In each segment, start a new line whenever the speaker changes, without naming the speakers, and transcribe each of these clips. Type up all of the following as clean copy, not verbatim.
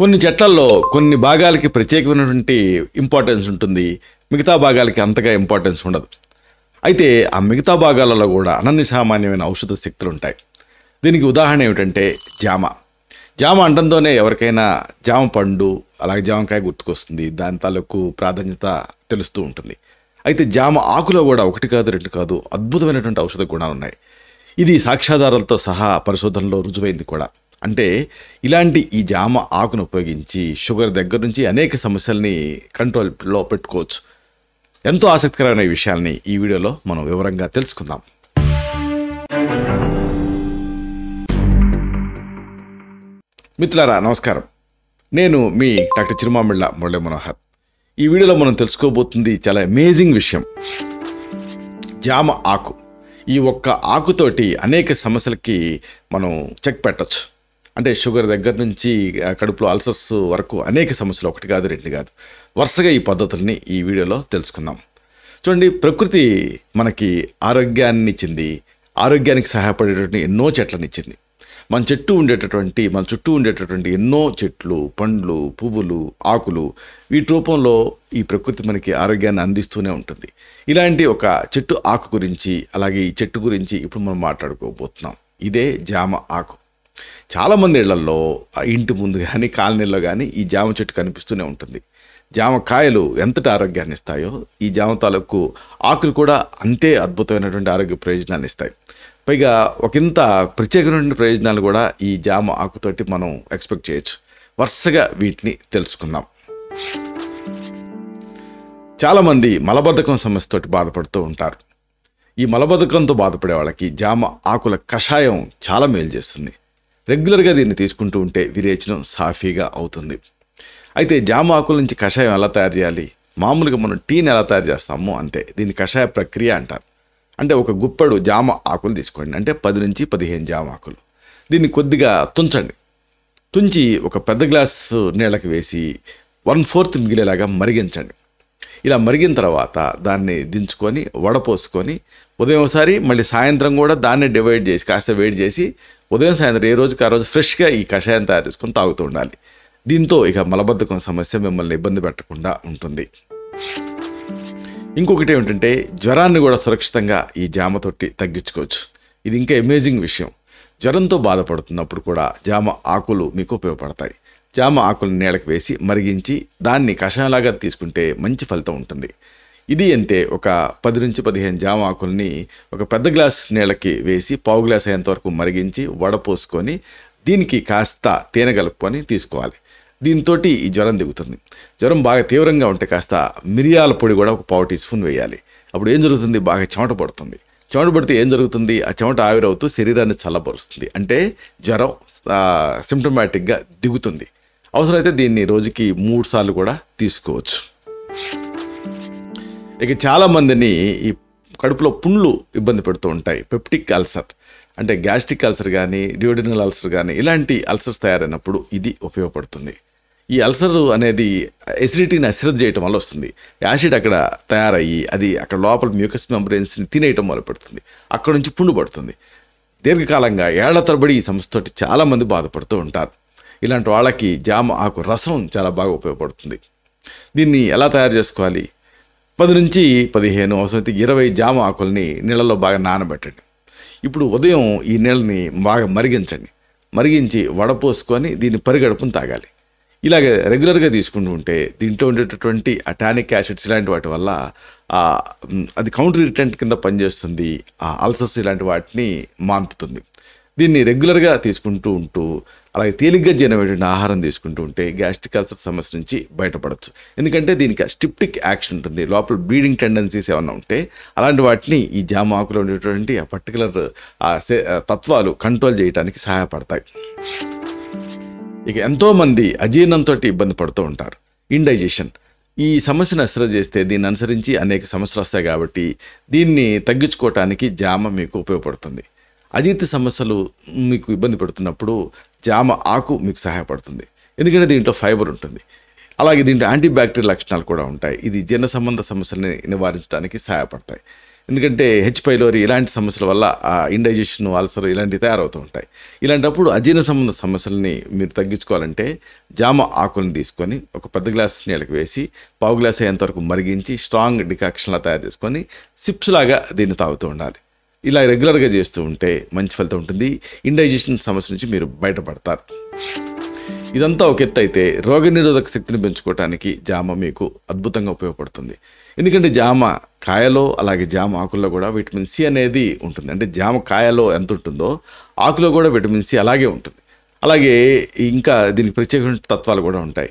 కొన్ని చెట్లల్లో కొన్ని భాగాలకి ప్రత్యేకమైనటువంటి ఇంపార్టెన్స్ ఉంటుంది. మిగతా భాగాలకి అంతగా ఇంపార్టెన్స్ ఉండదు. అయితే ఆ మిగతా భాగాలలో కూడా అనన్య సామాన్యమైన ఔషధ శక్తులు ఉంటాయి. దీనికి ఉదాహరణ ఏమిటంటే జామ. జామ అంటంతోనే ఎవరికైనా జామ పండు అలాగే జామకాయ గుర్తుకొస్తుంది. దాని తాలూకు ప్రాధాన్యత తెలుస్తూ ఉంటుంది. అయితే జామ ఆకులో కూడా ఒకటి కాదు రెండు కాదు అద్భుతమైనటువంటి ఔషధ గుణాలు ఉన్నాయి. ఇది సాక్ష్యాధారాలతో సహా పరిశోధనలో రుజువైంది కూడా. అంటే ఇలాంటి ఈ జామ ఆకును ఉపయోగించి షుగర్ దగ్గర నుంచి అనేక సమస్యల్ని కంట్రోల్లో పెట్టుకోవచ్చు. ఎంతో ఆసక్తికరమైన ఈ విషయాల్ని ఈ వీడియోలో మనం వివరంగా తెలుసుకుందాం. మిత్రులారా నమస్కారం. నేను మీ డాక్టర్ చిరుమామిళ్ళ మురళీ మనోహర్. ఈ వీడియోలో మనం తెలుసుకోబోతుంది చాలా అమేజింగ్ విషయం. జామ ఆకు. ఈ ఒక్క ఆకుతోటి అనేక సమస్యలకి మనం చెక్ పెట్టచ్చు. అంటే షుగర్ దగ్గర నుంచి కడుపులో అల్సర్స్ వరకు అనేక సమస్యలు ఒకటి కాదు రెండు కాదు. వరుసగా ఈ పద్ధతుల్ని ఈ వీడియోలో తెలుసుకుందాం. చూడండి, ప్రకృతి మనకి ఆరోగ్యాన్ని ఇచ్చింది. ఆరోగ్యానికి సహాయపడేటువంటి ఎన్నో చెట్లను ఇచ్చింది. మన చుట్టూ ఉండేటటువంటి ఎన్నో చెట్లు, పండ్లు, పువ్వులు, ఆకులు, వీటి రూపంలో ఈ ప్రకృతి మనకి ఆరోగ్యాన్ని అందిస్తూనే ఉంటుంది. ఇలాంటి ఒక చెట్టు ఆకు గురించి అలాగే ఈ చెట్టు గురించి ఇప్పుడు మనం మాట్లాడుకోబోతున్నాం. ఇదే జామ ఆకు. చాలామంది ఇళ్లలో ఇంటి ముందు కానీ కాలనీల్లో కానీ ఈ జామ చెట్టు కనిపిస్తూనే ఉంటుంది. జామకాయలు ఎంతటి ఆరోగ్యాన్ని ఇస్తాయో ఈ జామ తాలూకు ఆకులు కూడా అంతే అద్భుతమైనటువంటి ఆరోగ్య ప్రయోజనాన్ని ఇస్తాయి. పైగా ఒకంత ప్రత్యేకమైనటువంటి ప్రయోజనాలు కూడా ఈ జామ ఆకుతోటి మనం ఎక్స్పెక్ట్ చేయొచ్చు. వరుసగా వీటిని తెలుసుకుందాం. చాలామంది మలబద్ధకం సమస్యతోటి బాధపడుతూ ఉంటారు. ఈ మలబద్ధకంతో బాధపడే వాళ్ళకి జామ ఆకుల కషాయం చాలా మేలు చేస్తుంది. రెగ్యులర్గా దీన్ని తీసుకుంటూ ఉంటే విరేచనం సాఫీగా అవుతుంది. అయితే జామ ఆకుల నుంచి కషాయం ఎలా తయారు చేయాలి? మామూలుగా మనం టీని ఎలా తయారు చేస్తామో అంతే. దీన్ని కషాయ ప్రక్రియ అంటారు. అంటే ఒక గుప్పెడు జామ ఆకులు తీసుకోండి. అంటే 10 నుంచి 15 జామ ఆకులు. దీన్ని కొద్దిగా తుంచండి. తుంచి ఒక పెద్ద గ్లాసు నీళ్ళకి వేసి 1/4 మిగిలేలాగా మరిగించండి. ఇలా మరిగిన తర్వాత దాన్ని దించుకొని వడపోసుకొని ఉదయం ఒకసారి మళ్ళీ సాయంత్రం కూడా దాన్ని డివైడ్ చేసి కాస్త వేడి చేసి ఉదయం సాయంత్రం ఏ రోజుకి ఆ రోజు ఫ్రెష్గా ఈ కషాయం తయారు చేసుకొని తాగుతూ ఉండాలి. దీంతో ఇక మలబద్ధకం సమస్య మిమ్మల్ని ఇబ్బంది పెట్టకుండా ఉంటుంది. ఇంకొకటి ఏమిటంటే జ్వరాన్ని కూడా సురక్షితంగా ఈ జామతోటి తగ్గించుకోవచ్చు. ఇది ఇంకా అమేజింగ్ విషయం. జ్వరంతో బాధపడుతున్నప్పుడు కూడా జామ ఆకులు మీకు ఉపయోగపడతాయి. జామ ఆకులను నీళ్ళకి వేసి మరిగించి దాన్ని కషాయంలాగా తీసుకుంటే మంచి ఫలితం ఉంటుంది. ఇది అంతే. ఒక 10 నుంచి 15 జామ ఆకుల్ని ఒక పెద్ద గ్లాస్ నీళ్ళకి వేసి పావు గ్లాస్ అయ్యేంత వరకు మరిగించి వడపోసుకొని దీనికి కాస్త తేనె కలుపుకొని తీసుకోవాలి. దీంతో ఈ జ్వరం దిగుతుంది. జ్వరం బాగా తీవ్రంగా ఉంటే కాస్త మిరియాల పొడి కూడా ఒక పావు టీ స్పూన్ వేయాలి. అప్పుడు ఏం జరుగుతుంది? బాగా చెమట పడుతుంది. చెమట పడితే ఏం జరుగుతుంది? ఆ చెమట ఆవిరవుతూ శరీరాన్ని చల్లబరుస్తుంది. అంటే జ్వరం సిమ్టమాటిక్గా దిగుతుంది. అవసరమైతే దీన్ని రోజుకి 3 సార్లు కూడా తీసుకోవచ్చు. ఇక చాలామందిని ఈ కడుపులో పుండ్లు ఇబ్బంది పెడుతూ ఉంటాయి. పెప్టిక్ అల్సర్ అంటే గ్యాస్ట్రిక్ అల్సర్ కానీ డ్యూడినల్ అల్సర్ కానీ ఇలాంటి అల్సర్స్ తయారైనప్పుడు ఇది ఉపయోగపడుతుంది. ఈ అల్సర్ అనేది ఎసిడిటీని అశ్రద్ధ చేయటం వల్ల వస్తుంది. యాసిడ్ అక్కడ తయారయ్యి అది అక్కడ లోపల మ్యూకస్ మెంబ్రెన్స్ని తినేయటం మొదలు పెడుతుంది. అక్కడ నుంచి పుండు పడుతుంది. దీర్ఘకాలంగా ఏళ్ల తరబడి ఈ సమస్యతోటి చాలామంది బాధపడుతూ ఉంటారు. ఇలాంటి వాళ్ళకి జామ ఆకు రసం చాలా బాగా ఉపయోగపడుతుంది. దీన్ని ఎలా తయారు చేసుకోవాలి? 10 నుంచి 15 అవసరమైతే 20 జామ ఆకుల్ని నీళ్ళలో బాగా నానబెట్టండి. ఇప్పుడు ఉదయం ఈ నీళ్ళని బాగా మరిగించి వడపోసుకొని దీన్ని పరిగడుపుని తాగాలి. ఇలాగే రెగ్యులర్గా తీసుకుంటూ ఉంటే దీంట్లో ఉండేటటువంటి టానిక్ యాసిడ్స్ ఇలాంటి వాటి వల్ల అది కౌంటర్ ఇరిటెంట్ కింద పనిచేస్తుంది. ఆ అల్సర్స్ ఇలాంటి వాటిని మాన్పుతుంది. దీన్ని రెగ్యులర్గా తీసుకుంటూ ఉంటూ అలాగే తేలిగ్గా జీర్ణమయ్యేటువంటి ఆహారం తీసుకుంటూ ఉంటే గ్యాస్ట్రిక్ అల్సర్ సమస్య నుంచి బయటపడవచ్చు. ఎందుకంటే దీనికి స్టిప్టిక్ యాక్షన్ ఉంటుంది. లోపల బ్లీడింగ్ టెండెన్సీస్ ఏమన్నా ఉంటే అలాంటి వాటిని ఈ జామ ఆకులో ఉండేటువంటి ఆ పర్టికులర్ తత్వాలు కంట్రోల్ చేయడానికి సహాయపడతాయి. ఇక ఎంతోమంది అజీర్ణంతో ఇబ్బంది పడుతూ ఉంటారు. ఇండైజెషన్ ఈ సమస్యను అశ్రద్ధ చేస్తే దీన్ని అనుసరించి అనేక సమస్యలు వస్తాయి. కాబట్టి దీన్ని తగ్గించుకోవటానికి జామ మీకు ఉపయోగపడుతుంది. అజీర్తి సమస్యలు మీకు ఇబ్బంది పెడుతున్నప్పుడు జామ ఆకు మీకు సహాయపడుతుంది. ఎందుకంటే దీంట్లో ఫైబర్ ఉంటుంది. అలాగే దీంట్లో యాంటీబ్యాక్టీరియల్ లక్షణాలు కూడా ఉంటాయి. ఇది జీర్ణ సంబంధ సమస్యల్ని నివారించడానికి సహాయపడతాయి. ఎందుకంటే హెచ్ పైలోరీ ఇలాంటి సమస్యల వల్ల ఇండైజెషన్, అల్సర్ ఇలాంటివి తయారవుతూ ఉంటాయి. ఇలాంటప్పుడు అజీర్ణ సంబంధ సమస్యలని మీరు తగ్గించుకోవాలంటే జామ ఆకులను తీసుకొని ఒక పెద్ద గ్లాస్ నీళ్ళకి వేసి పావు గ్లాస్ అయ్యేంతవరకు మరిగించి స్ట్రాంగ్ డికాక్షన్లా తయారు చేసుకొని సిప్స్ లాగా దీన్ని తాగుతూ ఉండాలి. ఇలా రెగ్యులర్గా చేస్తూ ఉంటే మంచి ఫలితం ఉంటుంది. ఇండైజెషన్ సమస్య నుంచి మీరు బయటపడతారు. ఇదంతా ఒక ఎత్తు అయితే రోగనిరోధక శక్తిని పెంచుకోవడానికి జామ మీకు అద్భుతంగా ఉపయోగపడుతుంది. ఎందుకంటే జామ కాయలో అలాగే జామ ఆకుల్లో కూడా విటమిన్ సి అనేది ఉంటుంది. అంటే జామ కాయలో ఎంత ఉంటుందో ఆకులో కూడా విటమిన్ సి అలాగే ఉంటుంది. అలాగే ఇంకా దీనికి ప్రత్యేకమైన తత్వాలు కూడా ఉంటాయి.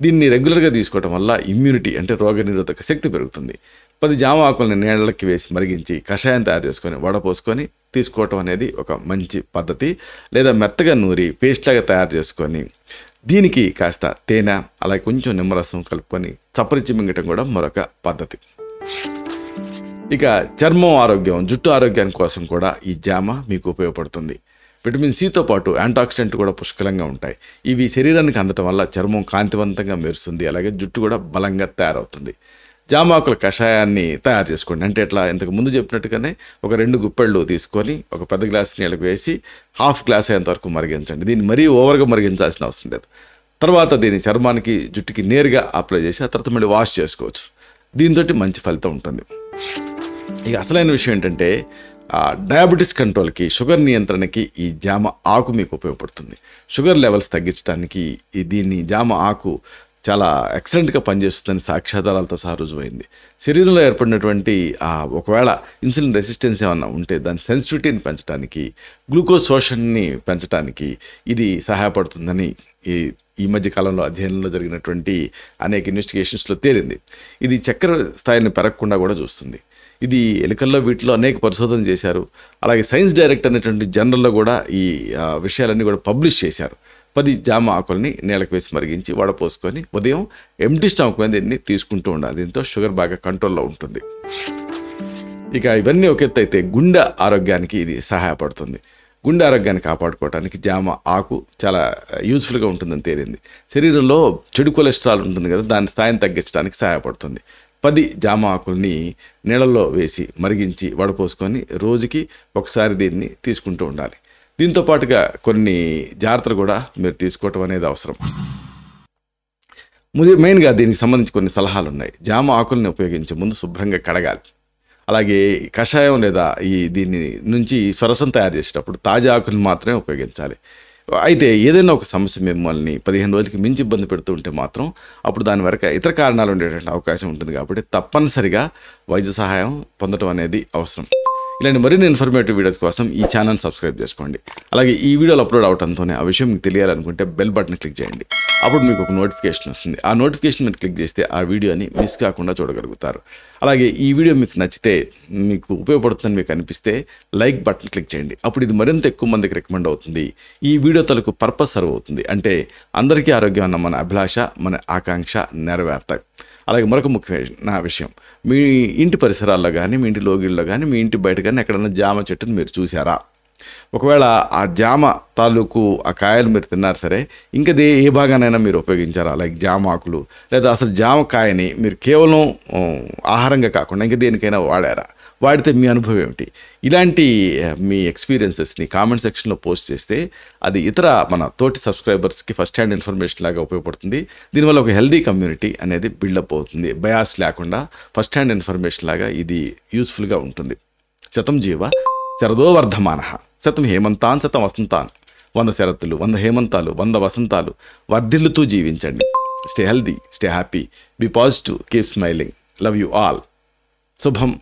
దీన్ని రెగ్యులర్గా తీసుకోవడం వల్ల ఇమ్యూనిటీ అంటే రోగనిరోధక శక్తి పెరుగుతుంది. 10 జామ ఆకులను నీళ్ళకి వేసి మరిగించి కషాయం తయారు చేసుకొని వడపోసుకొని తీసుకోవటం అనేది ఒక మంచి పద్ధతి. లేదా మెత్తగా నూరి పేస్ట్ లాగా తయారు చేసుకొని దీనికి కాస్త తేనె అలాగే కొంచెం నిమ్మరసం కలుపుకొని చప్పరిచి మింగటం కూడా మరొక పద్ధతి. ఇక చర్మం ఆరోగ్యం, జుట్టు ఆరోగ్యాని కోసం కూడా ఈ జామ మీకు ఉపయోగపడుతుంది. విటమిన్ సితో పాటు యాంటాక్సిడెంట్ కూడా పుష్కలంగా ఉంటాయి. ఇవి శరీరానికి అందటం వల్ల చర్మం కాంతివంతంగా మెరుస్తుంది. అలాగే జుట్టు కూడా బలంగా తయారవుతుంది. జామాకుల కషాయాన్ని తయారు చేసుకోండి. అంటే ఎట్లా ఇంతకు ముందు చెప్పినట్టుగానే ఒక 2 గుప్పెళ్ళు తీసుకొని ఒక పెద్ద గ్లాస్ నీళ్ళకి వేసి హాఫ్ గ్లాస్ అయ్యేంతవరకు మరిగించండి. దీన్ని మరీ ఓవర్గా మరిగించాల్సిన అవసరం లేదు. తర్వాత దీన్ని చర్మానికి, జుట్టుకి నేరుగా అప్లై చేసి ఆ తర్వాత మళ్ళీ వాష్ చేసుకోవచ్చు. దీంతో మంచి ఫలితం ఉంటుంది. ఇక అసలైన విషయం ఏంటంటే డయాబెటీస్ కంట్రోల్కి, షుగర్ నియంత్రణకి ఈ జామ ఆకు మీకు ఉపయోగపడుతుంది. షుగర్ లెవెల్స్ తగ్గించడానికి దీన్ని జామ ఆకు చాలా ఎక్సలెంట్గా పనిచేస్తుందని సాక్ష్యాధారాలతో సహా రుజువైంది. శరీరంలో ఏర్పడినటువంటి ఒకవేళ ఇన్సులిన్ రెసిస్టెన్స్ ఏమన్నా ఉంటే దాని సెన్సిటివిటీని పెంచడానికి, గ్లూకోజ్ శోషణని పెంచడానికి ఇది సహాయపడుతుందని ఈ మధ్య కాలంలో అధ్యయనంలో జరిగినటువంటి అనేక ఇన్వెస్టిగేషన్స్లో తేలింది. ఇది చక్కెర స్థాయిని పెరగకుండా కూడా చూస్తుంది. ఇది ఎలుకల్లో వీటిలో అనేక పరిశోధనలు చేశారు. అలాగే సైన్స్ డైరెక్ట్ అనేటువంటి జర్నల్లో కూడా ఈ విషయాలన్నీ కూడా పబ్లిష్ చేశారు. 10 జామ ఆకుల్ని నీళ్ళకి వేసి మరిగించి వడపోసుకొని ఉదయం ఎంటీ స్టమక్ మీద దీన్ని తీసుకుంటూ ఉండాలి. దీంతో షుగర్ బాగా కంట్రోల్లో ఉంటుంది. ఇక ఇవన్నీ ఒక ఎత్తు అయితే గుండె ఆరోగ్యానికి ఇది సహాయపడుతుంది. గుండె ఆరోగ్యాన్ని కాపాడుకోవడానికి జామ ఆకు చాలా యూజ్ఫుల్గా ఉంటుందని తేలింది. శరీరంలో చెడు కొలెస్ట్రాల్ ఉంటుంది కదా, దాని స్థాయిని తగ్గించడానికి సహాయపడుతుంది. 10 జామ ఆకుల్ని నీళ్ళల్లో వేసి మరిగించి వడపోసుకొని రోజుకి ఒకసారి దీన్ని తీసుకుంటూ ఉండాలి. దీంతో పాటుగా కొన్ని జాగ్రత్తలు కూడా మీరు తీసుకోవటం అనేది అవసరం. మెయిన్గా దీనికి సంబంధించి కొన్ని సలహాలు ఉన్నాయి. జామ ఆకుల్ని ఉపయోగించే ముందు శుభ్రంగా కడగాలి. అలాగే కషాయం లేదా దీని నుంచి స్వరసం తయారు చేసేటప్పుడు తాజా ఆకుల్ని మాత్రమే ఉపయోగించాలి. అయితే ఏదైనా ఒక సమస్య మిమ్మల్ని 15 రోజులకి మించి ఇబ్బంది పెడుతూ ఉంటే మాత్రం అప్పుడు దాని వరకు ఇతర కారణాలు ఉండేటువంటి అవకాశం ఉంటుంది. కాబట్టి తప్పనిసరిగా వైద్య సహాయం పొందడం అనేది అవసరం. ఇలాంటి మరిన్ని ఇన్ఫర్మేటివ్ వీడియోస్ కోసం ఈ ఛానల్ సబ్స్క్రైబ్ చేసుకోండి. అలాగే ఈ వీడియోలు అప్లోడ్ అవడంతోనే ఆ విషయం మీకు తెలియాలనుకుంటే బెల్ బటన్ క్లిక్ చేయండి. అప్పుడు మీకు ఒక నోటిఫికేషన్ వస్తుంది. ఆ నోటిఫికేషన్ మీరు క్లిక్ చేస్తే ఆ వీడియోని మిస్ కాకుండా చూడగలుగుతారు. అలాగే ఈ వీడియో మీకు నచ్చితే, మీకు ఉపయోగపడుతుందని మీకు అనిపిస్తే లైక్ బటన్ క్లిక్ చేయండి. అప్పుడు ఇది మరింత ఎక్కువ మందికి రికమెండ్ అవుతుంది. ఈ వీడియో తలకు పర్పస్ సర్వ్ అవుతుంది. అంటే అందరికీ ఆరోగ్యం అన్న మన అభిలాష, మన ఆకాంక్ష నెరవేరుతాయి. అలాగే మరొక ముఖ్యమైన విషయం, మీ ఇంటి పరిసరాల్లో కానీ, మీ ఇంటి లోగిల్లో కానీ, మీ ఇంటి బయట కానీ ఎక్కడన్నా జామ చెట్టును మీరు చూసారా? ఒకవేళ ఆ జామ తాలూకు ఆ కాయలు మీరు తిన్నారు సరే, ఇంకా ఏ భాగానైనా మీరు ఉపయోగించారా? లైక్ జామ ఆకులు లేదా అసలు జామ కాయని మీరు కేవలం ఆహారంగా కాకుండా ఇంకా దేనికైనా వాడారా? వాడితే మీ అనుభవం ఏమిటి? ఇలాంటి మీ ఎక్స్పీరియన్సెస్ని కామెంట్ సెక్షన్లో పోస్ట్ చేస్తే అది ఇతర మన తోటి సబ్స్క్రైబర్స్కి ఫస్ట్ హ్యాండ్ ఇన్ఫర్మేషన్ లాగా ఉపయోగపడుతుంది. దీనివల్ల ఒక హెల్దీ కమ్యూనిటీ అనేది బిల్డప్ అవుతుంది. బయాస్ లేకుండా ఫస్ట్ హ్యాండ్ ఇన్ఫర్మేషన్ లాగా ఇది యూస్ఫుల్గా ఉంటుంది. శతం జీవ శరదో వర్ధమానః, శతం హేమంతాన్ శతం వసంతాన్. 100 శరత్తులు, 100 హేమంతాలు, 100 వసంతాలు వర్ధిల్లుతూ జీవించండి. Stay healthy, stay happy, be positive, keep smiling. Love you all. శుభం.